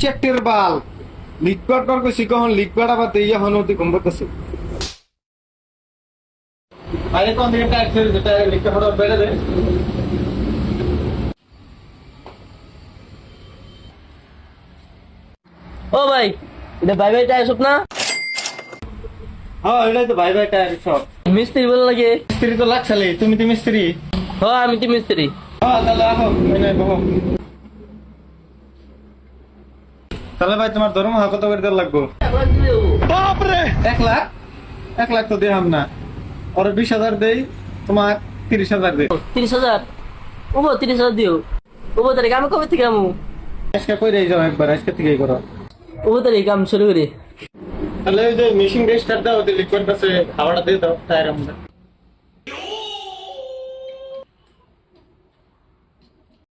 চেকটের বাল লিকবার কর কইছি কখন লিকবার আবার দেইয়া হন অতি কম করতেছে আরে কোন দিকে টায়ার ছেড়ে যেটা লিকটা ফটো বেড়ে দে ও ভাই, এটা ভাই ভাই টায়ার শপ না? হ্যাঁ এটাই তো ভাই ভাই টায়ার সব মিস্ত্রি বলে লাগে? মিস্ত্রি তো লাগছালে তুমি তো মিস্ত্রি হ্যাঁ আমি তো মিস্ত্রি। হ্যাঁ তাহলে আহো এনে বহো তাহলে ভাই তোমার দরমা কত করে দেওয়া লাগবো বাপরে 1 লাখ 1 লাখ তো দেহাম না আর 20,000 দেই তোমার 30,000 দেই 30,000? ওবো 30,000 দিও। ওবো তারিখ আমি কবে থেকে আমু? আজকে কইরাই যাও একবার আজকে থেকেই করো ওবো তারিখ আমি শুরু করি। তাহলে ওই যে মেশিন রেস্টার দাও ওদের লিকুইড আছে হাওয়াটা দিয়ে দাও টায়ার আমরা